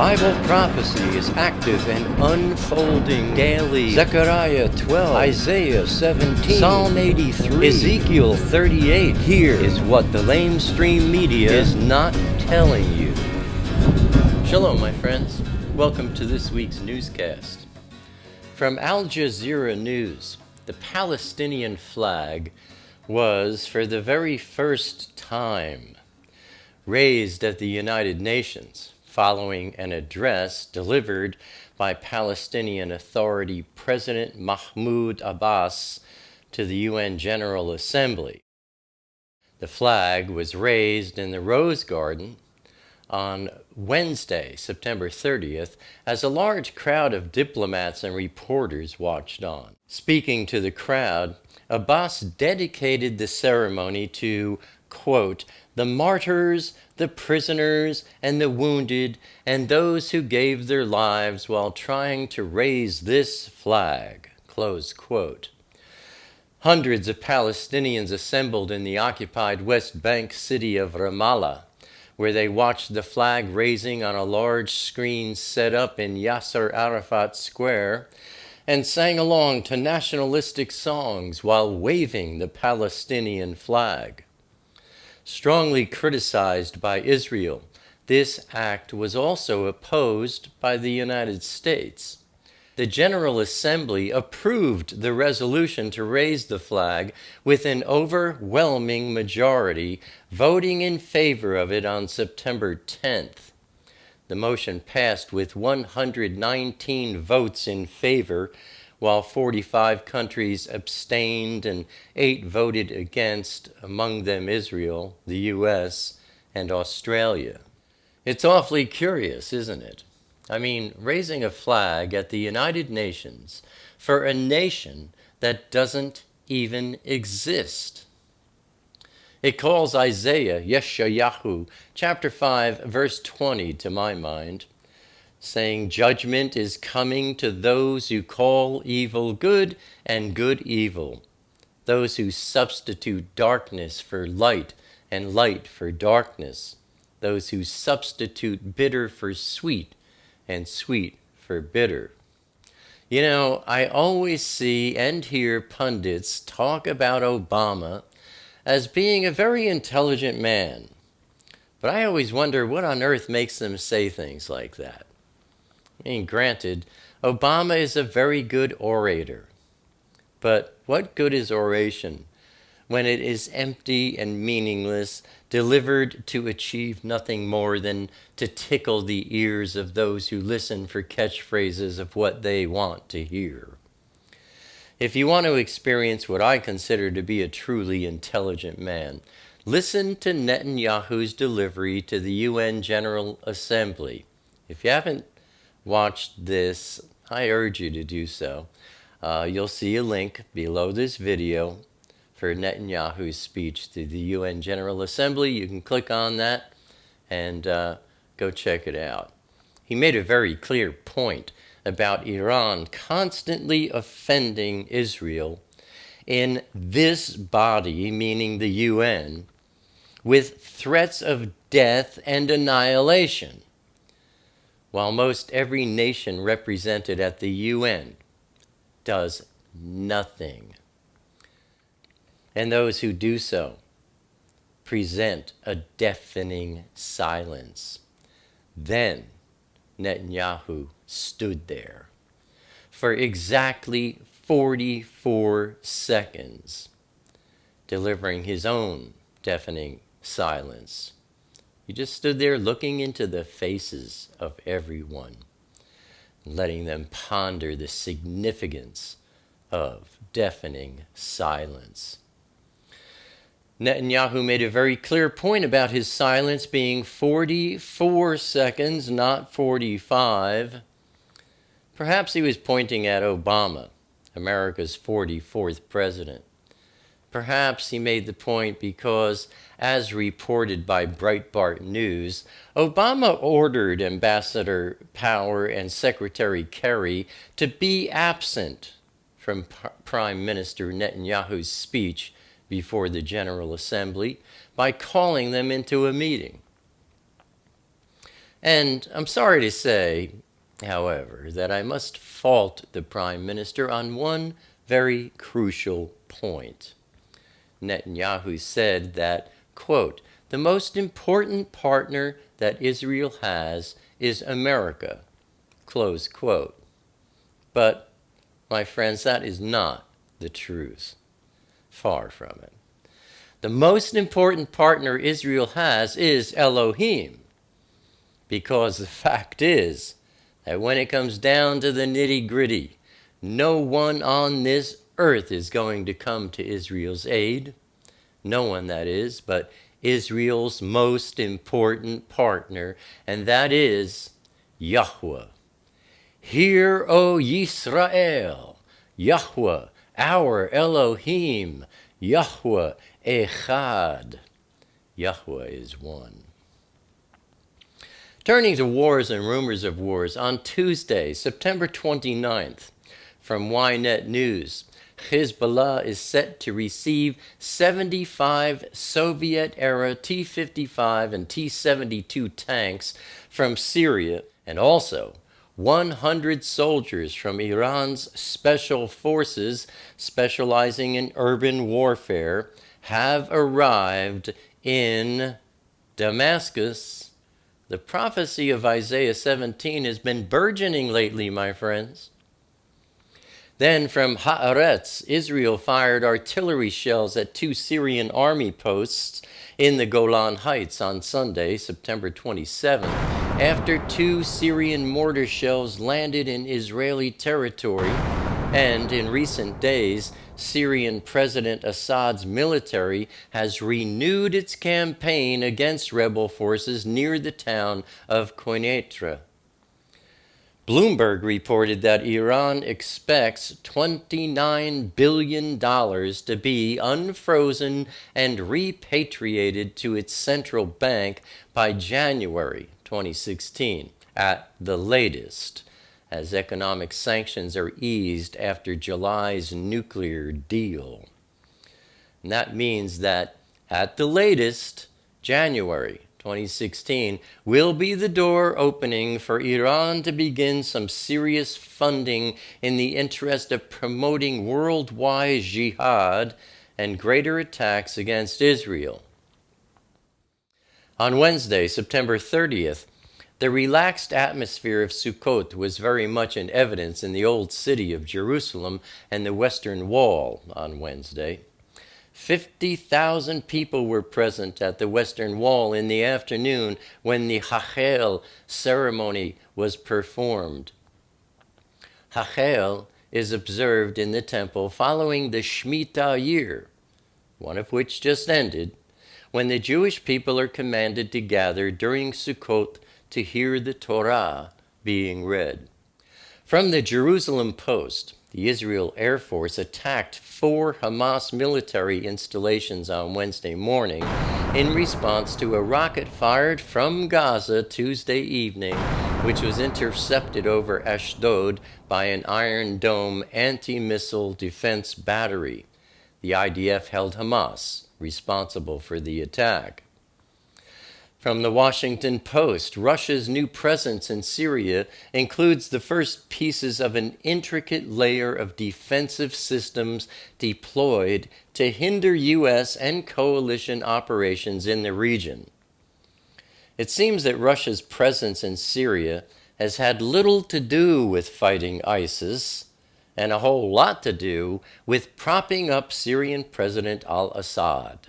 Bible prophecy is active and unfolding daily. Zechariah 12, Isaiah 17, Psalm 83, Ezekiel 38. Here is what the LameStream Media is not telling you. Shalom, my friends. Welcome to this week's newscast. From Al Jazeera News, the Palestinian flag was, for the very first time, raised at the United Nations following an address delivered by Palestinian Authority President Mahmoud Abbas to the UN General Assembly. The flag was raised in the Rose Garden on Wednesday, September 30th, as a large crowd of diplomats and reporters watched on. Speaking to the crowd, Abbas dedicated the ceremony to, quote, the martyrs, the prisoners, and the wounded, and those who gave their lives while trying to raise this flag, close quote. Hundreds of Palestinians assembled in the occupied West Bank city of Ramallah, where they watched the flag raising on a large screen set up in Yasser Arafat Square, and sang along to nationalistic songs while waving the Palestinian flag. Strongly criticized by Israel, this act was also opposed by the United States. The General Assembly approved the resolution to raise the flag with an overwhelming majority, voting in favor of it on September 10th. The motion passed with 119 votes in favor, while 45 countries abstained and 8 voted against, among them Israel, the U.S., and Australia. It's awfully curious, isn't it? I mean, raising a flag at the United Nations for a nation that doesn't even exist. It calls Isaiah, Yeshayahu, chapter 5, verse 20 to my mind, saying, judgment is coming to those who call evil good and good evil, those who substitute darkness for light and light for darkness, those who substitute bitter for sweet and sweet for bitter. You know, I always see and hear pundits talk about Obama as being a very intelligent man, but I always wonder what on earth makes them say things like that. I mean, granted, Obama is a very good orator, but what good is oration when it is empty and meaningless, delivered to achieve nothing more than to tickle the ears of those who listen for catchphrases of what they want to hear? If you want to experience what I consider to be a truly intelligent man, listen to Netanyahu's delivery to the UN General Assembly. If you haven't watched this, I urge you to do so. You'll see a link below this video for Netanyahu's speech to the UN General Assembly. You can click on that and go check it out. He made a very clear point about Iran constantly offending Israel in this body, meaning the UN, with threats of death and annihilation, while most every nation represented at the UN does nothing. And those who do so present a deafening silence. Then Netanyahu stood there for exactly 44 seconds, delivering his own deafening silence. He just stood there looking into the faces of everyone, letting them ponder the significance of deafening silence. Netanyahu made a very clear point about his silence being 44 seconds, not 45. Perhaps he was pointing at Obama, America's 44th president. Perhaps he made the point because, as reported by Breitbart News, Obama ordered Ambassador Power and Secretary Kerry to be absent from Prime Minister Netanyahu's speech before the General Assembly by calling them into a meeting. And I'm sorry to say, however, that I must fault the Prime Minister on one very crucial point. Netanyahu said that, quote, "The most important partner that Israel has is America," close quote. But, my friends, that is not the truth. Far from it. The most important partner Israel has is Elohim, because the fact is that when it comes down to the nitty-gritty, no one on this earth is going to come to Israel's aid. No one, that is, but Israel's most important partner, and that is Yahweh. Hear, O Yisrael, Yahweh, our Elohim, Yahweh Echad. Yahweh is one. Turning to wars and rumors of wars, on Tuesday, September 29th, from Ynet News, Hezbollah is set to receive 75 Soviet-era T-55 and T-72 tanks from Syria, and also 100 soldiers from Iran's special forces specializing in urban warfare have arrived in Damascus. The prophecy of Isaiah 17 has been burgeoning lately, my friends. Then from Haaretz, Israel fired artillery shells at 2 Syrian army posts in the Golan Heights on Sunday, September 27th, after 2 Syrian mortar shells landed in Israeli territory. And in recent days, Syrian President Assad's military has renewed its campaign against rebel forces near the town of Quneitra. Bloomberg reported that Iran expects $29 billion to be unfrozen and repatriated to its central bank by January 2016, at the latest, as economic sanctions are eased after July's nuclear deal. And that means that, at the latest, January 2016 will be the door opening for Iran to begin some serious funding in the interest of promoting worldwide jihad and greater attacks against Israel. On Wednesday, September 30th, the relaxed atmosphere of Sukkot was very much in evidence in the old city of Jerusalem and the Western Wall on Wednesday. 50,000 people were present at the Western Wall in the afternoon when the Hallel ceremony was performed. Hallel is observed in the temple following the Shemitah year, one of which just ended, when the Jewish people are commanded to gather during Sukkot to hear the Torah being read. From the Jerusalem Post, the Israel Air Force attacked 4 Hamas military installations on Wednesday morning in response to a rocket fired from Gaza Tuesday evening, which was intercepted over Ashdod by an Iron Dome anti-missile defense battery. The IDF held Hamas responsible for the attack. From the Washington Post, Russia's new presence in Syria includes the first pieces of an intricate layer of defensive systems deployed to hinder U.S. and coalition operations in the region. It seems that Russia's presence in Syria has had little to do with fighting ISIS, and a whole lot to do with propping up Syrian President al-Assad,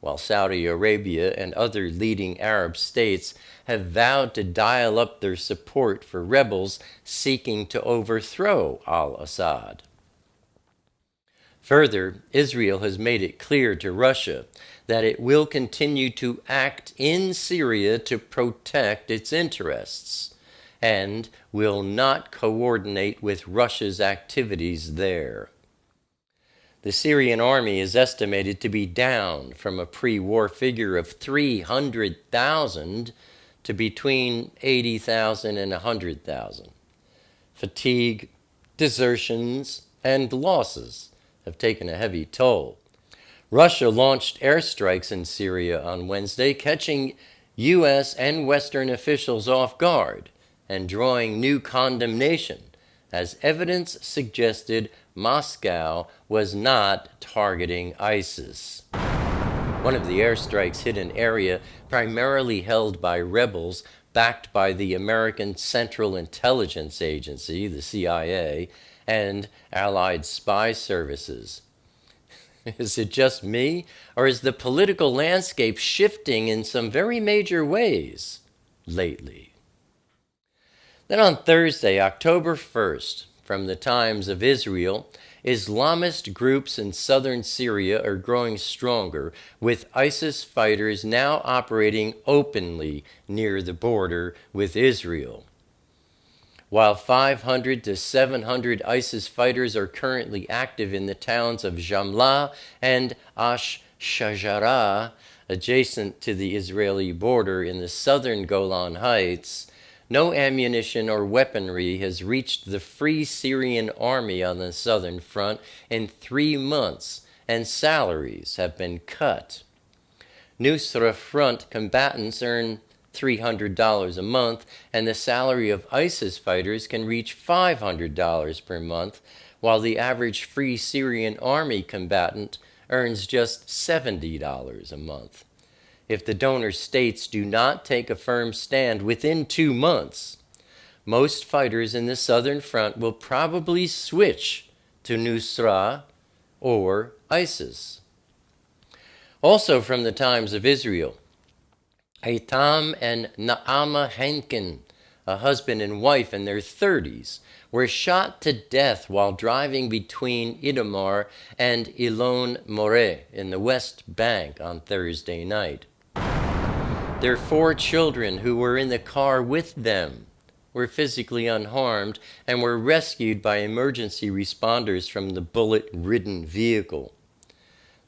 while Saudi Arabia and other leading Arab states have vowed to dial up their support for rebels seeking to overthrow al-Assad. Further, Israel has made it clear to Russia that it will continue to act in Syria to protect its interests, and will not coordinate with Russia's activities there. The Syrian army is estimated to be down from a pre-war figure of 300,000 to between 80,000 and 100,000. Fatigue, desertions, and losses have taken a heavy toll. Russia launched airstrikes in Syria on Wednesday, catching U.S. and Western officials off guard and drawing new condemnation, as evidence suggested Moscow was not targeting ISIS. One of the airstrikes hit an area primarily held by rebels backed by the American Central Intelligence Agency, the CIA, and Allied spy services. Is it just me, or is the political landscape shifting in some very major ways lately? Then on Thursday, October 1st, from the Times of Israel, Islamist groups in southern Syria are growing stronger, with ISIS fighters now operating openly near the border with Israel. While 500 to 700 ISIS fighters are currently active in the towns of Jamla and Ash-Shajara, adjacent to the Israeli border in the southern Golan Heights, no ammunition or weaponry has reached the Free Syrian Army on the southern front in 3 months, and salaries have been cut. Nusra Front combatants earn $300 a month, and the salary of ISIS fighters can reach $500 per month, while the average Free Syrian Army combatant earns just $70 a month. If the donor states do not take a firm stand within 2 months, most fighters in the southern front will probably switch to Nusra or ISIS. Also from the Times of Israel, Aitam and Naama Henkin, a husband and wife in their 30s, were shot to death while driving between Itamar and Elon Moreh in the West Bank on Thursday night. Their 4 children who were in the car with them were physically unharmed and were rescued by emergency responders from the bullet-ridden vehicle.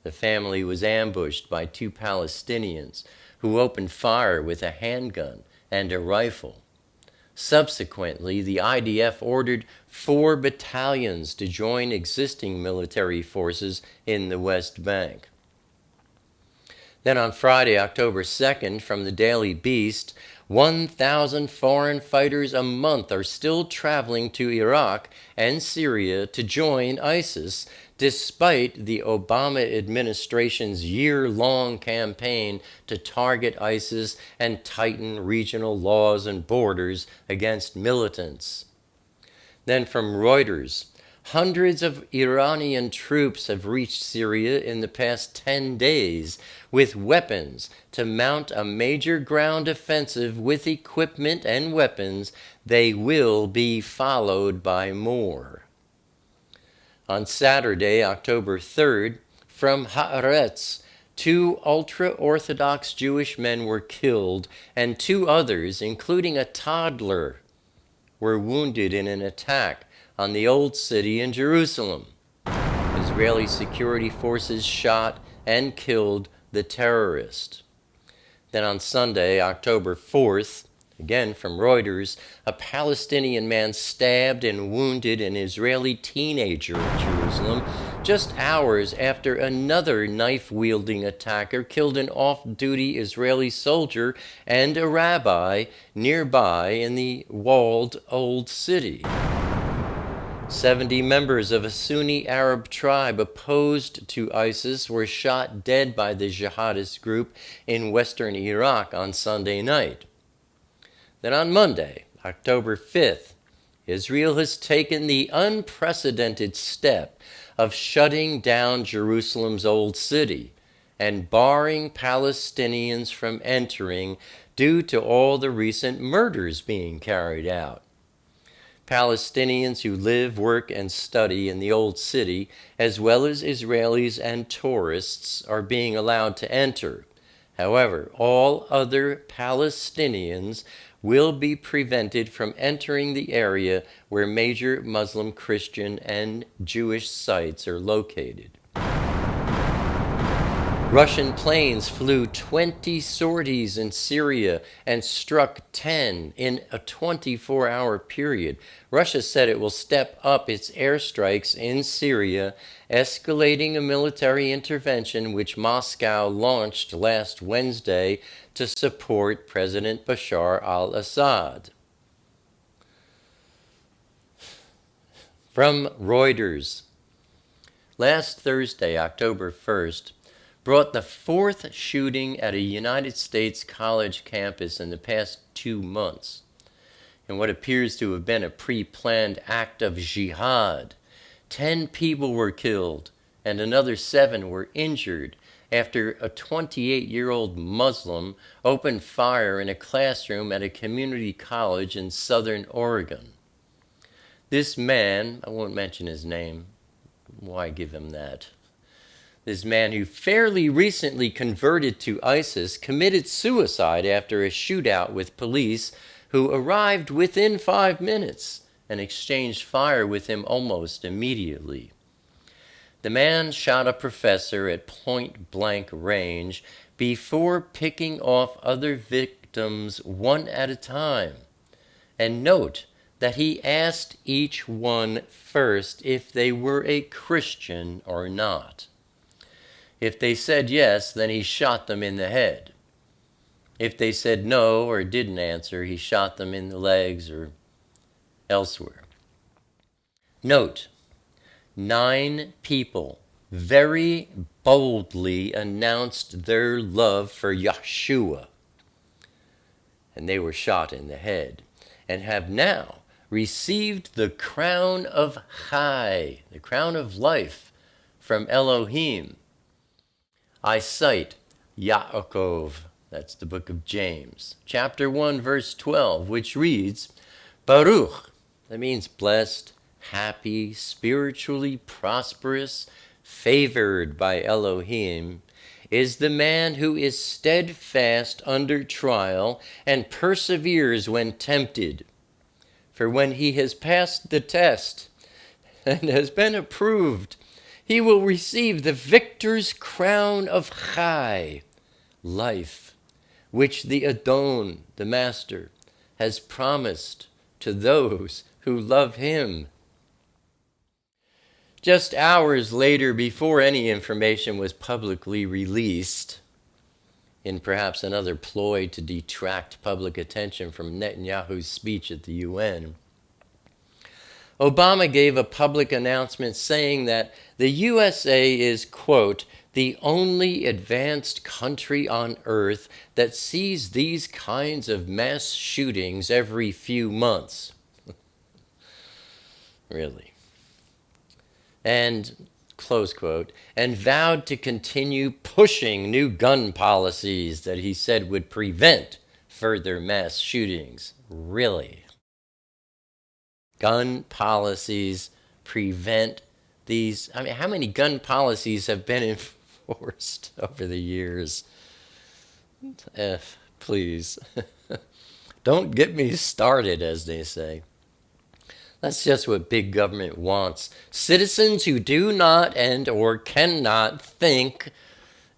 The family was ambushed by 2 Palestinians who opened fire with a handgun and a rifle. Subsequently, the IDF ordered 4 battalions to join existing military forces in the West Bank. Then on Friday, October 2nd, from the Daily Beast, 1,000 foreign fighters a month are still traveling to Iraq and Syria to join ISIS, despite the Obama administration's year-long campaign to target ISIS and tighten regional laws and borders against militants. Then from Reuters, hundreds of Iranian troops have reached Syria in the past 10 days with weapons to mount a major ground offensive with equipment and weapons. They will be followed by more. On Saturday, October 3rd, from Haaretz, 2 ultra-Orthodox Jewish men were killed, and 2 others, including a toddler, were wounded in an attack on the Old City in Jerusalem. Israeli security forces shot and killed the terrorist. Then on Sunday, October 4th, again from Reuters, a Palestinian man stabbed and wounded an Israeli teenager in Jerusalem just hours after another knife-wielding attacker killed an off-duty Israeli soldier and a rabbi nearby in the walled Old City. 70 members of a Sunni Arab tribe opposed to ISIS were shot dead by the jihadist group in western Iraq on Sunday night. Then on Monday, October 5th, Israel has taken the unprecedented step of shutting down Jerusalem's Old City and barring Palestinians from entering due to all the recent murders being carried out. Palestinians who live, work, and study in the Old City, as well as Israelis and tourists, are being allowed to enter. However, all other Palestinians will be prevented from entering the area where major Muslim, Christian, and Jewish sites are located. Russian planes flew 20 sorties in Syria and struck 10 in a 24-hour period. Russia said it will step up its airstrikes in Syria, escalating a military intervention which Moscow launched last Wednesday to support President Bashar al-Assad. From Reuters, last Thursday, October 1st, brought the fourth shooting at a United States college campus in the past 2 months, in what appears to have been a pre-planned act of jihad. 10 people were killed and another 7 were injured after a 28-year-old Muslim opened fire in a classroom at a community college in southern Oregon. This man, I won't mention his name, why give him that? This man, who fairly recently converted to ISIS, committed suicide after a shootout with police who arrived within 5 minutes and exchanged fire with him almost immediately. The man shot a professor at point-blank range before picking off other victims one at a time. And note that he asked each one first if they were a Christian or not. If they said yes, then he shot them in the head. If they said no or didn't answer, he shot them in the legs or elsewhere. Note, 9 people very boldly announced their love for Yeshua, and they were shot in the head, and have now received the crown of Chai, the crown of life, from Elohim. I cite Yaakov, that's the book of James, chapter 1, verse 12, which reads, Baruch, that means blessed, happy, spiritually prosperous, favored by Elohim, is the man who is steadfast under trial and perseveres when tempted. For when he has passed the test and has been approved, he will receive the victor's crown of Chai, life, which the Adon, the Master, has promised to those who love him. Just hours later, before any information was publicly released, in perhaps another ploy to detract public attention from Netanyahu's speech at the UN, Obama gave a public announcement saying that the USA is, quote, the only advanced country on earth that sees these kinds of mass shootings every few months. Really. And, close quote, and vowed to continue pushing new gun policies that he said would prevent further mass shootings. Really. Gun policies prevent these. I mean, how many gun policies have been enforced over the years? Please. Don't get me started, as they say. That's just what big government wants. Citizens who do not and or cannot think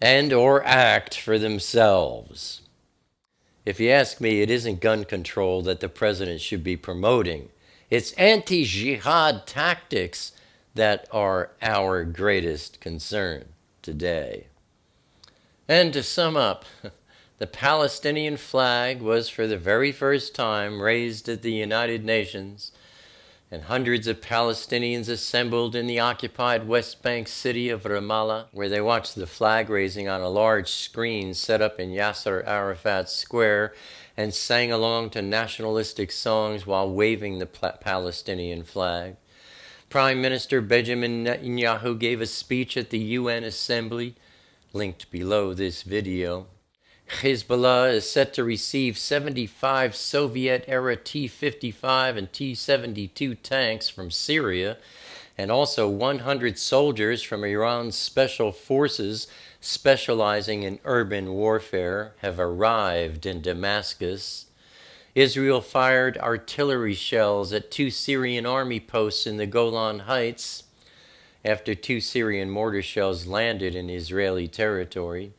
and or act for themselves. If you ask me, it isn't gun control that the president should be promoting. It's anti-jihad tactics that are our greatest concern today. And to sum up, the Palestinian flag was for the very first time raised at the United Nations, and hundreds of Palestinians assembled in the occupied West Bank city of Ramallah, where they watched the flag raising on a large screen set up in Yasser Arafat's square, and sang along to nationalistic songs while waving the Palestinian flag. Prime Minister Benjamin Netanyahu gave a speech at the UN Assembly, linked below this video. Hezbollah is set to receive 75 Soviet-era T-55 and T-72 tanks from Syria, and also 100 soldiers from Iran's special forces specializing in urban warfare have arrived in Damascus. Israel fired artillery shells at 2 Syrian army posts in the Golan Heights, after 2 Syrian mortar shells landed in Israeli territory.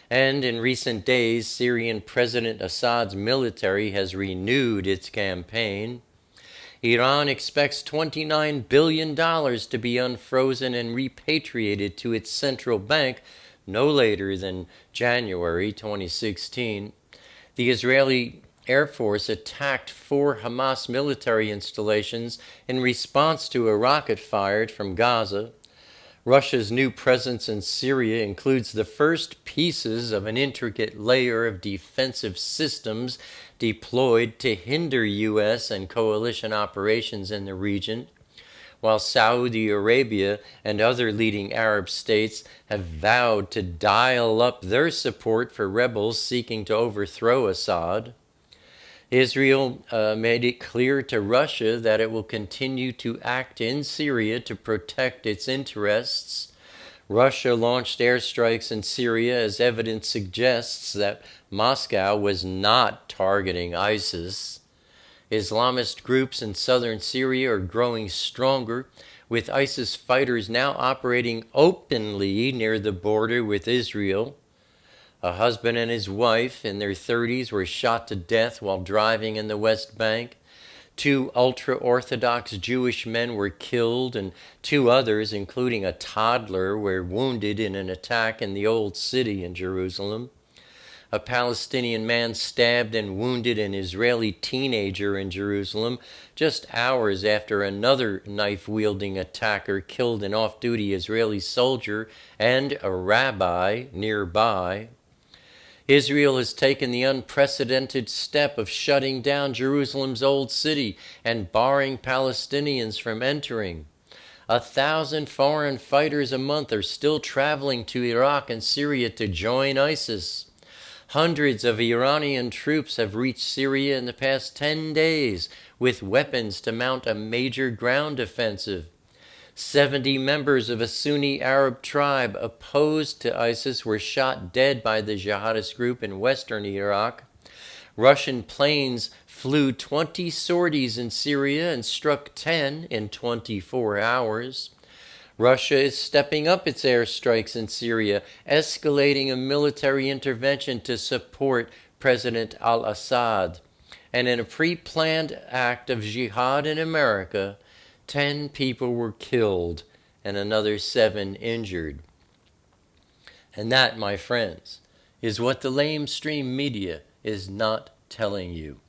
And in recent days, Syrian President Assad's military has renewed its campaign. Iran expects $29 billion to be unfrozen and repatriated to its central bank no later than January 2016. The Israeli Air Force attacked 4 Hamas military installations in response to a rocket fired from Gaza. Russia's new presence in Syria includes the first pieces of an intricate layer of defensive systems deployed to hinder U.S. and coalition operations in the region, while Saudi Arabia and other leading Arab states have vowed to dial up their support for rebels seeking to overthrow Assad. Israel made it clear to Russia that it will continue to act in Syria to protect its interests. Russia launched airstrikes in Syria as evidence suggests that Moscow was not targeting ISIS. Islamist groups in southern Syria are growing stronger, with ISIS fighters now operating openly near the border with Israel. A husband and his wife in their 30s were shot to death while driving in the West Bank. 2 ultra-Orthodox Jewish men were killed, and 2 others, including a toddler, were wounded in an attack in the Old City in Jerusalem. A Palestinian man stabbed and wounded an Israeli teenager in Jerusalem just hours after another knife-wielding attacker killed an off-duty Israeli soldier and a rabbi nearby. Israel has taken the unprecedented step of shutting down Jerusalem's Old City and barring Palestinians from entering. 1,000 foreign fighters a month are still traveling to Iraq and Syria to join ISIS. Hundreds of Iranian troops have reached Syria in the past 10 days with weapons to mount a major ground offensive. 70 members of a Sunni Arab tribe opposed to ISIS were shot dead by the jihadist group in western Iraq. Russian planes flew 20 sorties in Syria and struck 10 in 24 hours. Russia is stepping up its airstrikes in Syria, escalating a military intervention to support President al-Assad. And in a pre-planned act of jihad in America, 10 people were killed and another 7 injured. And that, my friends, is what the LameStream Media is not telling you.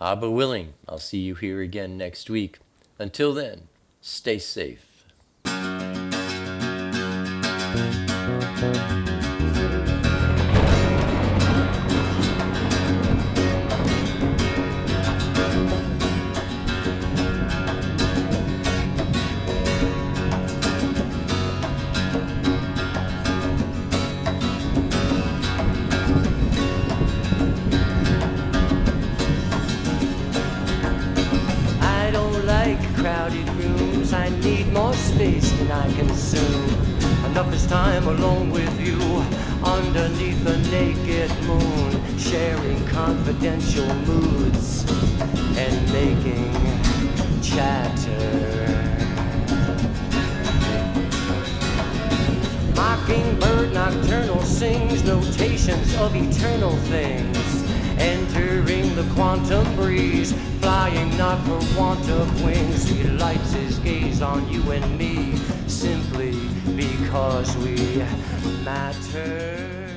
Abba willing, I'll see you here again next week. Until then, stay safe. Crowded rooms, I need more space than I consume. Enough is time alone with you, underneath the naked moon, sharing confidential moods and making chatter. Mockingbird nocturnal sings notations of eternal things, entering the quantum breeze, flying not for want of wings. He lights his gaze on you and me, simply because we matter.